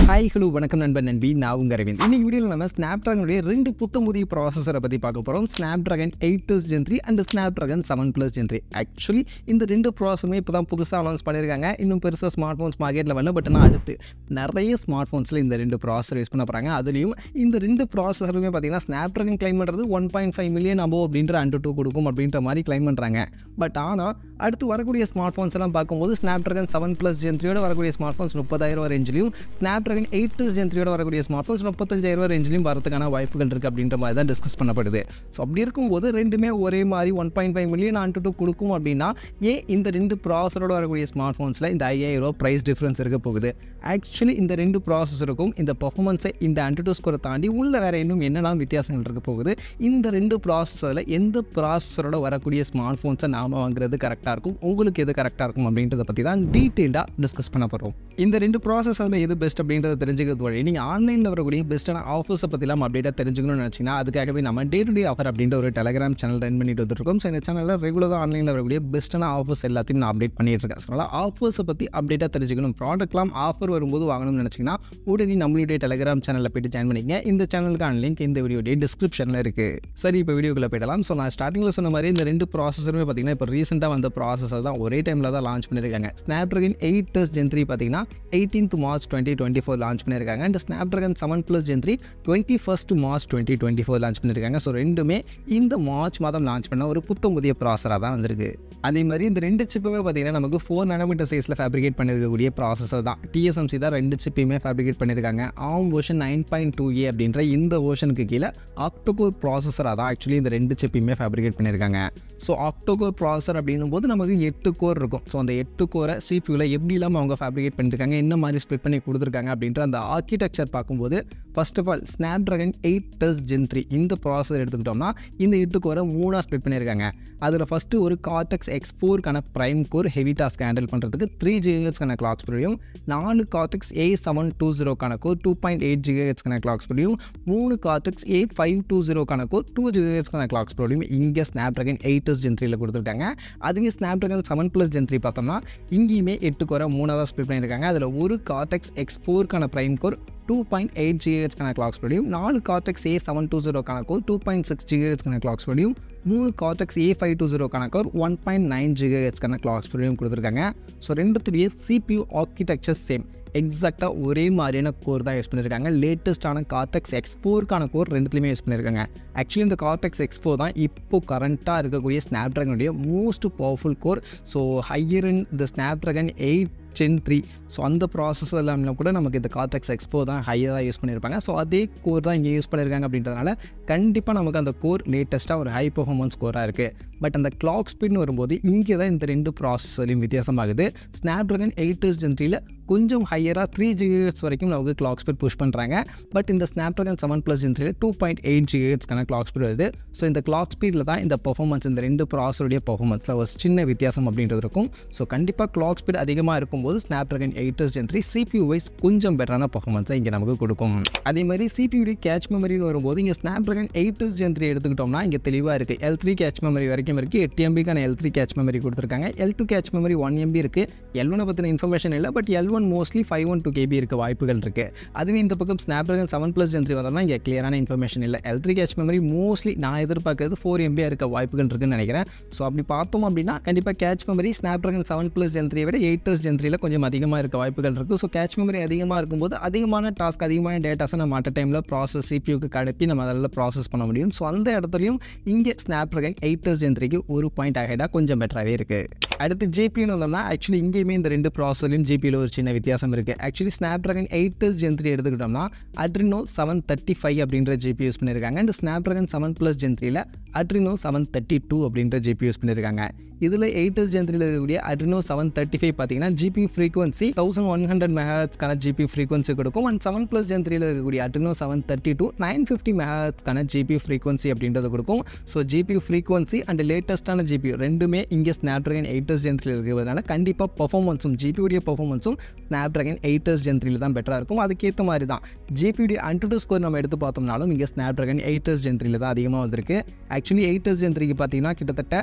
Hi hello வணக்கம் நண்பன் நண்பி நான் உங்கள் அரவிந்த். இன்னைக்கு வீடியோவில் நம்ம ஸ்னாப்ட்ராகனுடைய ரெண்டு புத்தமுதிய ப்ராசஸரை பற்றி பார்க்க போகிறோம். Snapdragon 8 Gen 3 and Snapdragon 7+ Gen 3. Actually இந்த ரெண்டு ப்ராசஸுமே இப்போ தான் புதுசாக அனௌன்ஸ் பண்ணியிருக்காங்க. இன்னும் பெருசாக ஸ்மார்ட் ஃபோன்ஸ் மார்க்கெட்டில் வரல. பட் ஆனால் அடுத்து நிறைய ஸ்மார்ட் ஃபோன்ஸில் இந்த ரெண்டு ப்ராசஸர் யூஸ் பண்ண போகிறாங்க. அதுலேயும் இந்த ரெண்டு ப்ராசஸருமே பார்த்தீங்கன்னா ஸ்னாப்ட்ராகன் கிளைம் பண்ணுறது 1.5 மில்லியன் அபோவ் அப்படின்ற Antutu கொடுக்கும் அப்படின்ற மாதிரி கிளைம் பண்ணுறாங்க. பட் ஆனால் அடுத்து வரக்கூடிய ஸ்மார்ட் ஃபோன்ஸ் எல்லாம் பார்க்கும்போது ஸ்னாப்ட்ராகன் 7+ Gen 3 வரக்கூடிய ஸ்மார்ட் ஃபோன்ஸ் 30,000 ரேஞ்சிலையும் ஸ்னாப்ட்ராகன் 8 Gen 3 வரக்கூடிய ஸ்மார்ட் ஃபோன்ஸ் 35,000 ரேஞ்சிலையும் வரதுக்கான வாய்ப்புகள் இருக்குது அப்படின்ற மாதிரி தான் டிஸ்கஸ் பண்ணப்படுது. ஸோ அப்படி இருக்கும்போது ரெண்டுமே ஒரே மாதிரி 1.5 மில்லியன் Antutu கொடுக்கும் அப்படின்னா ஏன் இந்த ரெண்டு ப்ராசஸரோட வரக்கூடிய ஸ்மார்ட் ஃபோன்ஸில் இந்த 5,000 ப்ரைஸ் டிஃப்ரென்ஸ் இருக்க போகுது? ஆக்சுவலி இந்த ரெண்டு ப்ராசஸருக்கும் இந்த பர்ஃபார்மன்ஸை இந்த Antutu ஸ்கோரை தாண்டி உள்ள வேறு இன்னும் என்னெல்லாம் வித்தியாசங்கள் இருக்க போகுது? இந்த ரெண்டு ப்ராசஸரில் எந்த ப்ராசஸரோட வரக்கூடிய ஸ்மார்ட் ஃபோன்ஸை நாம் வாங்குறது கரெக்டாக இருக்கும், உங்களுக்கு எது கரெக்டாக இருக்கும் அப்படின்றத பற்றி தான் டீட்டெயில்டாக டிஸ்கஸ் பண்ண போகிறோம். இந்த ரெண்டு ப்ராசஸரில் எது பெஸ்ட் அப்படின்றத தெரிஞ்சுக்கிறது வழி நீங்கள் ஆன்லைனில் வரக்கூடிய பெஸ்ட்டான ஆஃபர்ஸை பற்றிலாம் அப்டேட்டாக தெரிஞ்சுக்கணும்னு நினச்சிங்கன்னா அதுக்காகவே நம்ம டே டு டே ஆஃபர் அப்படின்ற ஒரு டெலிகிராம் சேனல் ரன் பண்ணிட்டு வந்துருக்கோம். ஸோ இந்த சேனலில் ரெகுலராக ஆன்லைனில் வரக்கூடிய பெஸ்ட்டான ஆஃபர்ஸ் எல்லாத்தையும் நான் அப்டேட் பண்ணிட்டு இருக்கேன். ஸோ அதனால் ஆஃபர்ஸை பற்றி அப்டேட்டாக தெரிஞ்சுக்கணும், ப்ராடக்ட்லாம் ஆஃபர் வரும்போது வாங்கணும்னு நினச்சிங்கன்னா உடனே நம்மளுடைய டெலிகிராம் சேனலில் போய்ட்டு ஜாயின் பண்ணிங்க. இந்த சேனலுக்கான லிங்க் இந்த வீடியோடைய டிஸ்கிரிப்ஷனில் இருக்குது. சரி, இப்போ வீடியோக்குள்ளே போயிடலாம். ஸோ நான் ஸ்டார்டிங்கில் சொன்ன மாதிரி இந்த ரெண்டு ப்ராசஸருமே பார்த்தீங்கன்னா இப்போ ரீசெண்டாக வந்த ப்ராசஸர் தான் ஒரே டைமில் தான் லான்ச் பண்ணியிருக்காங்க. ஸ்னாப்ட்ராகன் 8 Gen 3 பார்த்தீங்கன்னா 18th March 2024 லான்ச் பண்ணியிருக்காங்க. And Snapdragon 7+ Gen 3 21st March 2024 launch பண்ணியிருக்காங்க. ஸோ ரெண்டுமே இந்த மார்ச் மாதம் லான்ச் பண்ண ஒரு புதிய ப்ராசஸராக தான் வந்திருக்கு. அதே மாதிரி இந்த ரெண்டு சிப்புமே பார்த்தீங்கன்னா நமக்கு 4 nm சைஸில் ஃபேப்ரிகேட் பண்ணியிருக்கக்கூடிய ப்ராசஸர் தான். TSMC தான் ரெண்டு சிப்பையுமே ஃபேப்ரிகேட் பண்ணியிருக்காங்க. ARM வெர்ஷன் 9.2a அப்படின்ற இந்த வெர்ஷனுக்கு கீழே ஆக்டோகோர் ப்ராசஸராக தான் ஆக்சுவலி இந்த ரெண்டு சிப்பையுமே ஃபேப்ரிகேட் பண்ணியிருக்காங்க. ஸோ ஆக்டோகோர் ப்ராசஸர் அப்படின்னும் போது நமக்கு 8 கோர் இருக்கும். ஸோ அந்த 8 கோரை CPU எப்படி இல்லாமல் அவங்க ஃபேப்ரிகேட் பண்ணியிருக்காங்க, என்ன மாதிரி ஸ்ப்ளிட் பண்ணி கொடுத்துருக்காங்க அப்படின்ற அந்த ஆர்கிடெக்சர் பார்க்கும்போது first of all Snapdragon 8 Gen 3 இந்த ப்ராசஸர் எடுத்துக்கிட்டோம்னா இந்த 8 கோரை 3 ஸ்ப்ளிட் பண்ணியிருக்காங்க. அதில் ஃபஸ்ட்டு ஒரு Cortex X4 prime core heavy task handle பண்ணுறதுக்கு 3 GHz கிளாக் ஸ்பீடையும், 4 Cortex A720 core 2.8 GHz clock ஸ்பீடையும், 3 Cortex A520 core 2 GHz clock ஸ்பீடையும் இங்கே ஸ்னாப்ட்ராகன் 8 Gen 3 கொடுத்துருக்காங்க. அதுவே ஸ்னாப்ட்ராகன் 7+ Gen 3 பார்த்தோம்னா இங்கேயுமே 8 கோரை 3 ஸ்ப்ளிட் பண்ணியிருக்காங்க. அதில் ஒரு Cortex X4 prime core 2.8 GHz clock ஸ்பீடையும், 4 Cortex A720 core 2.6 GHz clock ஸ்பீடையும், 3 Cortex A520 core 1.9 GHz clock ஸ்பீடையும் கொடுத்துருக்காங்க. ஸோ ரெண்டுத்துடைய CPU ஆர்கிடெக்சர் சேம், எக்ஸாக்டாக ஒரே மாதிரியான கோர் தான் யூஸ் பண்ணியிருக்காங்க. லேட்டஸ்ட்டான Cortex X4 கோர் ரெண்டுத்துலையுமே யூஸ் பண்ணியிருக்காங்க. ஆக்சுவலி இந்த Cortex X4 தான் இப்போ கரண்ட்டாக இருக்கக்கூடிய ஸ்னாப்ட்ராகனுடைய most powerful core. So higher in the Snapdragon 8 Gen 3. So அந்த ப்ராசஸர் இல்லாமல் கூட நமக்கு இந்த Cortex X4 தான் ஹையராக யூஸ் பண்ணியிருப்பாங்க. ஸோ அதே கோர் தான் இங்கே யூஸ் பண்ணியிருக்காங்க அப்படின்றதுனால கண்டிப்பாக நமக்கு அந்த கோர் லேட்டஸ்ட்டாக ஒரு ஹை பர்ஃபார்மன்ஸ் கோராக இருக்குது. பட் அந்த கிளாக் ஸ்பீட்னு வரும்போது இங்கே தான் இந்த ரெண்டு ப்ராசஸர்லையும் வித்தியாசமாகுது. ஸ்னாப்ட்ராகன் 8 Gen 3 கொஞ்சம் ஹையராக 3 GHz வரைக்கும் நமக்கு கிளாக் ஸ்பீட் புஷ் பண்ணுறாங்க. பட் இந்த Snapdragon 7+ Gen 3 2.8 GHz clock speed வருது. ஸோ இந்த கிளாக் ஸ்பீடில் தான் இந்த பர்ஃபார்மன்ஸ், இந்த ரெண்டு ப்ராசஸருடைய பர்ஃபார்மன்ஸில் ஒரு சின்ன வித்தியாசம் அப்படின்றது இருக்கும். ஸோ கண்டிப்பாக கிளாக் ஸ்பீட் அதிகமாக இருக்கும்போது ஸ்னாப்ட்ராகன் 8 Gen 3 CPU வைஸ் கொஞ்சம் பெட்டரான பர்ஃபார்மன்ஸை இங்கே நமக்கு கொடுக்கும். அதே மாதிரி CPU கேட்ச் மெமரின்னு வரும்போது இங்கே ஸ்னாப்ட்ராகன் 8 Gen 3 எடுத்துக்கிட்டோம்னா இங்கே தெளிவாக இருக்குது. L3 கேட்ச் மெமரி வரைக்கும் இருக்குது. 8 MB L3 கேட்ச் மெமரி கொடுத்துருக்காங்க. L2 கேட்ச் மெமரி 1 MB இருக்குது. L1 பற்றின இன்ஃபர்மேஷன் இல்லை. பட் L1 மோஸ்ட்லி 512 KB இருக்க வாய்ப்புகள் இருக்குது. அதுவே இந்த பக்கம் ஸ்னாப்ட்ராகன் 7+ Gen 3 வந்தோம்னா இங்கே கிளியரான இன்ஃபர்மேஷன் இல்லை. L3 கேட்ச் மெமரி மோஸ்ட்லி நான் எதிர்பார்க்கறது 4 MB இருக்க வாய்ப்புகள் இருக்குன்னு நினைக்கிறேன். ஸோ அப்படி பார்த்தோம் அப்படின்னா கண்டிப்பாக கேட்ச் மெமரி ஸ்னாப்ட்ராகன் 7+ Gen 3 விட 8 Gen 3 கொஞ்சம் அதிகமாக இருக்க வாய்ப்புகள் இருக்குது. ஸோ கேட்ச் மெமரி அதிகமாக இருக்கும்போது அதிகமான டாஸ்க், அதிகமான டேட்டாஸை நம்ம அட் டைமில் ப்ராசஸ் CPUக்கு கடப்பி நம்ம அதில் ப்ராசஸ் பண்ண முடியும். ஸோ அந்த இடத்துலையும் இங்கே ஸ்னாப்ட்ராகன் 8 Gen 3 ஒரு பாயிண்ட் ஆகிடா கொஞ்சம் பெட்டராகவே இருக்குது. அடுத்து GPUன்னு வந்தோம்னா ஆக்சுவலி இங்கேயுமே இந்த ரெண்டு ப்ராசஸர்லையும் GPUவில் ஒரு சின்ன வித்தியாசம் இருக்குது. ஆக்சுவலி ஸ்னாப்ட்ராகன் 8 Gen 3 எடுத்துக்கிட்டோம்னா Adreno 735 அப்படின்ற GPU யூஸ் பண்ணியிருக்காங்க. அண்ட் ஸ்னாப்ட்ராகன் 7+ Gen 3 Adreno 732 அப்படின்ற GPU யூஸ் பண்ணியிருக்காங்க. இதில் 8 Gen 3 இருக்கக்கூடிய Adreno 735 பார்த்தீங்கன்னா GPU frequency 1100 MHz GPU frequency கொடுக்கும். அண்ட் 7+ Gen 3 இருக்கக்கூடிய Adreno 732 950 MHz GPU ஃப்ரீக்வன்சி அப்படின்றது கொடுக்கும். ஸோ GPU ஃப்ரீக்வன்சி அண்ட் லேட்டஸ்ட்டான GPU ரெண்டுமே இங்கே ஸ்னாப்ட்ராகன் 8 Gen 3 இருக்கிறதுனால கண்டிப்பாக பர்ஃபார்மன்ஸும் GPU பர்ஃபார்மன்ஸும் ஸ்னாப்ட்ராகன் 8s Gen 3 தான் பெட்டராக இருக்கும். அதுக்கேற்ற மாதிரி தான் ஜிபியுடைய AnTuTu ஸ்கோர் நம்ம எடுத்து பார்த்தோம்னாலும் இங்கே ஸ்னாப்ட்ராகன் 8s Gen 3 தான் அதிகமாக வந்திருக்கு. ஆக்சுவலி 8s Gen 3க்கு பார்த்தீங்கன்னா கிட்டத்தட்ட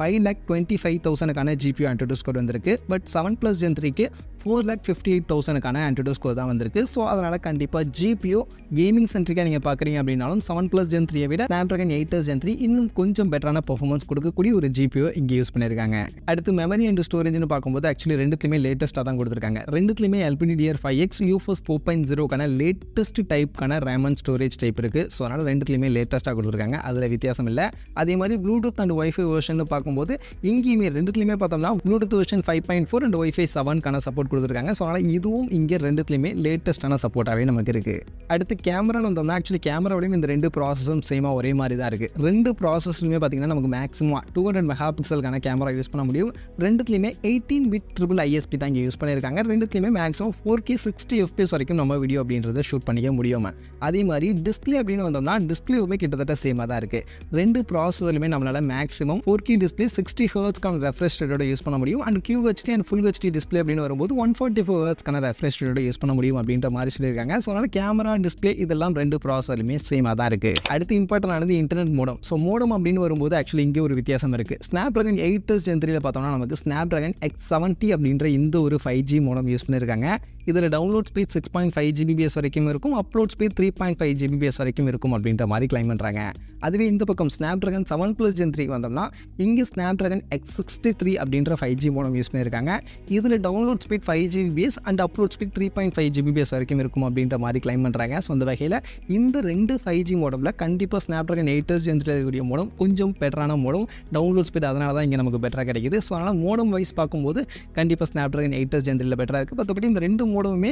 5,25,000க்கான ஜிபியு AnTuTu ஸ்கோர் வந்திருக்கு. பட் 7+ Gen 3க்கு 4,58,000க்கான AnTuTu ஸ்கோர் தான் வந்திருக்கு. ஸோ அதனால் கண்டிப்பாக ஜிபியோ கேமிங் சென்ட்ரிக்காக நீங்கள் பார்க்குறீங்க அப்படின்னாலும் 7+ Gen 3யை விட ஸ்னாப்ட்ராகன் 8s Gen 3 இன்னும் கொஞ்சம் பெட்டரான பெர்ஃபார்மன்ஸ் கொடுக்கக்கூடிய ஒரு ஜிபியோ இங்கே யூஸ் பண்ணியிருக்காங்க. அடுத்து மெமரி அண்ட் ஸ்டோரேஜ்னு பார்க்கும்போது ஆக்சுவலி ரெண்டுத்துலையுமே லேட்டஸ்ட்டாக தான் கொடுத்துருக்காங்க. ரெண்டுத்துலையுமே LPDDR5X UFS 4.0க்கான லேட்டஸ்ட் டைப்க்கான ரேம் அண்ட் ஸ்டோரேஜ் டைப் இருக்குது. ஸோ அதனால் ரெண்டுத்துலையுமே லேட்டஸ்ட்டாக கொடுத்துருக்காங்க. அதில் வித்தியாசம் இல்லை. அதே மாதிரி ப்ளூடூத் அண்ட் வைஃபை வெர்ஷன் பார்க்கும்போது இங்கேயுமே ரெண்டுத்துலையுமே பார்த்தோம்னா ப்ளூடூத் வெர்ஷன் 5.4 அண்ட் வைஃபை 7க்கான சப்போர்ட் கொடுத்துருக்காங்க. ஸோ அதனால் இதுவும் இங்கே ரெண்டுத்துலையுமே லேட்டஸ்ட்டான சப்போர்ட்டாகவே நமக்கு இருக்குது. அடுத்து கேமரான்னு வந்தோம்னா ஆக்சுவலி கேமராவிலையும் இந்த ரெண்டு ப்ராசஸும் சேமாக ஒரே மாதிரி தான் இருக்குது. ரெண்டு ப்ராசஸ்லையுமே பார்த்தீங்கன்னா நமக்கு மேக்ஸிமம் 200 மெகா பிக்சலுக்கான கேமரா யூஸ் பண்ண முடியும். ரெண்டுத்துலையுமே 18-bit ட்ரிபிள் ISP தான் இங்கே யூஸ் பண்ணியிருக்காங்க. ரெண்டுத்துலையுமே மேக்ஸிமம் 4K 60 FPS வரைக்கும் நம்ம வீடியோ அப்படின்றத ஷூட் பண்ணிக்க முடியும். அதே மாதிரி டிஸ்பிளே அப்படின்னு வந்தோம்னா டிஸ்பிளேவுமே கிட்டத்தட்ட சேமாக தான் இருக்குது. ரெண்டு ப்ராசஸர்லையுமே நம்மளால் மேக்ஸிமம் 4K டிஸ்பிளே 60 Hzக்கான ரெஃப்ரெஷ் ரேட்டோட யூஸ் பண்ண முடியும். And QHD and full HD display அப்படின்னு வரும்போது 144 Hzக்கான ரெஃப்ரெஷ் ரேட்டோட யூஸ் பண்ண முடியும் அப்படின்ற மாதிரி சொல்லியிருக்காங்க. ஸோ அதனால் கேமரா டிஸ்பிளே இதெல்லாம் ரெண்டு ப்ராசஸர்லையுமே சேமாக தான் இருக்குது. அடுத்து இம்பார்ட்டன்ட் ஆனது இன்டர்நெட் மோடம். ஸோ மோடம் அப்படின்னு வரும்போது ஆக்சுவலி இங்கே ஒரு வித்தியாசம் இருக்குது. ஸ்னாப்ட்ராகன் 8s Gen 3ல பார்த்தோம்னா நமக்கு ஸ்னாப்ட்ராகன் X70 அப்படின்ற இந்த ஒரு 5G மோடம் யூஸ் பண்ணியிருக்காங்க. இதில் டவுன்லோட் ஸ்பீட் 6.5 Gbps வரைக்கும் இருக்கும். அப்லோட் ஸ்பீட் 3.5 Gbps வரைக்கும் இருக்கும் அப்படின்ற மாதிரி கிளைம் பண்ணுறாங்க. அதுவே இந்த பக்கம் ஸ்னாப்ட்ராகன் 7+ Gen 3 வந்தோம்னா இங்கே ஸ்னாப்ட்ராகன் X63 அப்படின்ற 5G மோடம் யூஸ் பண்ணியிருக்காங்க. இதில் download speed 5 Gbps and upload speed 3.5 Gbps வரைக்கும் இருக்கும் அப்படின்ற மாதிரி கிளைம் பண்ணுறாங்க. ஸோ அந்த வகையில் இந்த ரெண்டு 5G மோடமில் கண்டிப்பாக ஸ்னாப்ட்ராகன் 8s Gen 3 இருக்கக்கூடிய மோடம் கொஞ்சம் பெட்டரான மோடம். டவுன்லோட் ஸ்பீட் அதனால தான் இங்கே நமக்கு பெட்டராக கிடைக்குது. ஸோ அதனால் மோடம் வைஸ் பார்க்கும்போது கண்டிப்பாக ஸ்னாப்ட்ராகன் 8s Gen 3ல பெட்டராக இருக்குது. மற்றபடி இந்த ரெண்டு மோடமுமே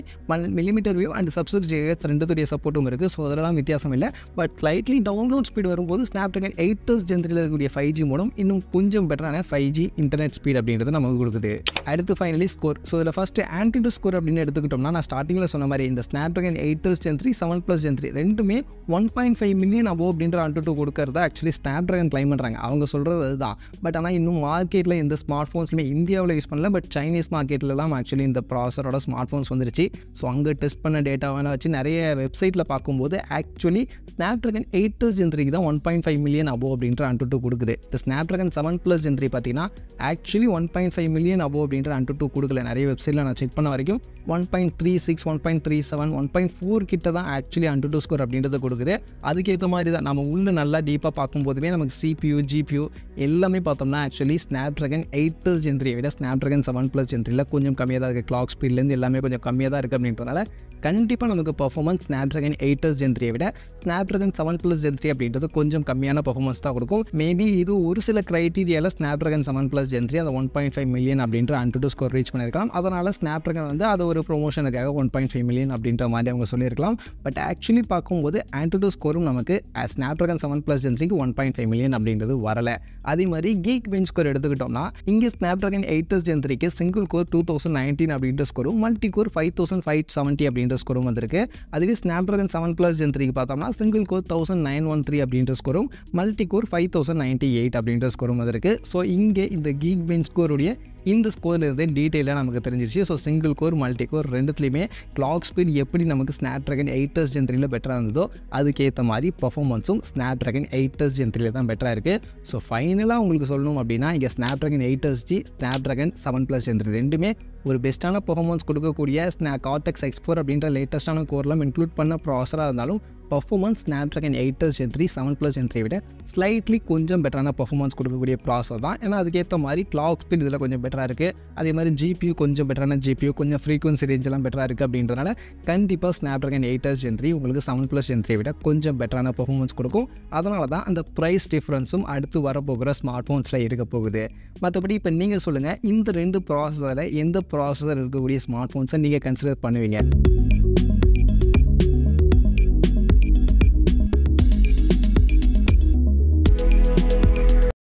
millimetre wave and sub six GHz ரெண்டுத்துடைய சப்போர்ட்டும் இருக்குது. ஸோ அதெல்லாம் வித்தியாசம் இல்லை. பட் ஸ்லைட்லி டவுன்லோட் ஸ்பீட் வரும்போது ஸ்னாப்ட்ராகன் 8s Gen 3ல இருக்கக்கூடிய 5G மோடம் இன்னும் கொஞ்சம் பெட்டரான 5G இன்டர்நெட் ஸ்பீட் அப்படின்றது நமக்கு கொடுக்குது. அடுத்து ஃபைனலி ஸ்கோர். ஸோ இதில் ஃபஸ்ட்டு AnTuTu ஸ்கோர் அப்படின்னு எடுத்துக்கிட்டோம்னா நான் ஸ்டார்டிங்கில் சொன்ன மாதிரி இந்த ஸ்னாப்ட்ராகன் 8s Gen 3 7+ Gen 3 ரெண்டுமே 1.5 மில்லியன் அபோவ் அப்படின்ற AnTuTu கொடுக்கறத ஆக்சுவலி ஸ்னாப்ட்ராகன் கிளைம் பண்ணுறாங்க. அவங்க சொல்கிறது அதுதான். பட் ஆனால் இன்னும் மார்க்கெட்டில் இந்த ஸ்மார்ட் ஃபோன்ஸ்லுமே இந்தியாவில் யூஸ் பண்ணல. பட் சைனீஸ் மார்க்கெட்லலாம் ஆக்சுவலி இந்த ப்ராசரோட ஸ்மார்ட் ஃபோன்ஸ் வந்துருச்சு. ஸோ அங்கே டெஸ்ட் பண்ண டேட்டாவெல்லாம் வச்சு நிறைய வெப்சைட்டில் பார்க்கும்போது ஆக்சுவலி ஸ்னாப்ட்ராகன் 8s Gen 3 தான் 1.5 மில்லியன் அபோவ் அப்படின்ற AnTuTu கொடுக்குது. இந்த ஸ்னாப்ட்ராகன் 7+ Gen 3 பார்த்தீங்கன்னா ஆக்சுவலி 1.5 மில்லியன் அபோவ் அப்படின்ற AnTuTu கொடுக்கல. நிறைய வெப்சைட்டில் நான் செக் பண்ண வரைக்கும் 1.36 1.37 1.4 கிட்ட தான் ஆக்சுவலி AnTuTu ஸ்கோர் அப்படின்றத கொடுக்குது. அதுக்கேற்ற மாதிரி தான் நம்ம உள்ள நல்லா டீப்பாக பார்க்கும்போதுமே நமக்கு CPU GPU எல்லாமே பார்த்தோம்னா ஆக்சுவலி ஸ்னாப்ட்ராகன் 8s Gen 3 விட ஸ்னாப்ட்ராகன் 7+ Gen 3ல கொஞ்சம் கம்மியாக தான் இருக்குது. கிளாக் ஸ்பீட்லேருந்து எல்லாமே கொஞ்சம் கம்மியாக தான் இருக்குது அப்படின்றதுனால கண்டிப்பாக நமக்கு பர்ஃபார்மன்ஸ் ஸ்னாப்ட்ராகன் 8s Gen 3 விட ஸ்னாப்ட்ராகன் 7+ Gen 3 அப்படின்றது கொஞ்சம் கம்மியான பர்ஃபார்மன்ஸ் தான் கொடுக்கும். மேபி இது ஒரு சில க்ரைட்டீரியாவில் ஸ்னாப்ட்ராகன் 7+ Gen 3 அந்த 1.5 மில்லியன் அப்படின்ற AnTuTu ஸ்கோர் ரீச் பண்ணியிருக்கலாம். அதனால் ஸ்னாப்ட்ராகன் வந்து அது ஒரு ப்ரொமோஷனுக்காக 1.5 மில்லியன் அப்படின்ற மாதிரி அவங்க சொல்லியிருக்கலாம். பட் ஆக்சுவலி பார்க்கும்போது AnTuTu ஸ்கோரும் நமக்கு ஸ்னாப்ட்ராகன் 7+ Gen 3க்கு 1.5 மில்லியன் அப்படின்றது வரலை. அதே மாதிரி Geekbench ஸ்கோர் எடுத்துக்கிட்டோம்னா இங்கே ஸ்னாப்ட்ராகன் 8s Gen 3க்கு சிங்கிள் கோர் 2019 அப்படின்ற ஸ்கோரும் மல்டி கோர் 5570 அப்படின்ற ஸ்கோரும் வந்திருக்கு. அதுவே ஸ்னாப்ட்ராகன் 7+ Gen 3க்கு பார்த்தோம்னா சிங்கிள் கோர் 1913 அப்படின்ற ஸ்கோரும் மல்டி கோர் 5098 அப்படின்ற ஸ்கோரும் வந்திருக்கு. ஸோ இங்கே இந்த Geekbench ஸ்கோருடைய இந்த ஸ்கோரில் இருந்து டீட்டெயிலாக நமக்கு தெரிஞ்சிருச்சு. So single core multi core ரெண்டுத்துலையுமே கிளாக் ஸ்பீட் எப்படி நமக்கு ஸ்னாப்ட்ராகன் 8s Gen 3ல பெட்டராக இருந்ததோ அதுக்கேற்ற மாதிரி பர்ஃபார்மன்ஸும் ஸ்னாப்ட்ராகன் 8s Gen 3ல தான் பெட்டராக இருக்குது. ஸோ ஃபைனலாக உங்களுக்கு சொல்லணும் அப்படின்னா இங்கே ஸ்னாப்ட்ராகன் 8s ஸ்னாப்ட்ராகன் 7+ Gen 3 ரெண்டுமே ஒரு பெஸ்ட்டான பர்ஃபார்மன்ஸ் கொடுக்கக்கூடிய Cortex X4 அப்படின்ற லேட்டஸ்ட்டான கோர்லாம் இன்க்ளூட் பண்ண ப்ராசராக இருந்தாலும் performance Snapdragon 8s Gen 3 7+ Gen 3 விட ஸ்லைட்லி கொஞ்சம் பெட்டரான பர்ஃபார்மன்ஸ் கொடுக்கக்கூடிய ப்ராசர் தான். ஏன்னா அதுக்கேற்ற மாதிரி கிளாக் ஸ்பீட் இதில் கொஞ்சம் பெட்டராக இருக்குது. அதே மாதிரி GPU கொஞ்சம் பெட்டரான GPU கொஞ்சம் ஃப்ரீக்வன்சி ரேஞ்செலாம் பெட்டராக இருக்குது அப்படின்றதுனால கண்டிப்பாக ஸ்னாப்ட்ராகன் 8s Gen 3 உங்களுக்கு 7+ Gen 3 விட கொஞ்சம் பெட்டரான பர்ஃபார்மன்ஸ் கொடுக்கும். அதனால தான் அந்த ப்ரைஸ் டிஃப்ரென்ஸும் அடுத்து வரப்போகிற ஸ்மார்ட் ஃபோன்ஸில் இருக்க போகுது. மற்றபடி இப்போ நீங்கள் சொல்லுங்கள் இந்த ரெண்டு ப்ராசஸரில் எந்த ப்ராசஸர் இருக்கக்கூடிய ஸ்மார்ட் ஃபோன்ஸை நீங்கள் கன்சிடர் பண்ணுவீங்க?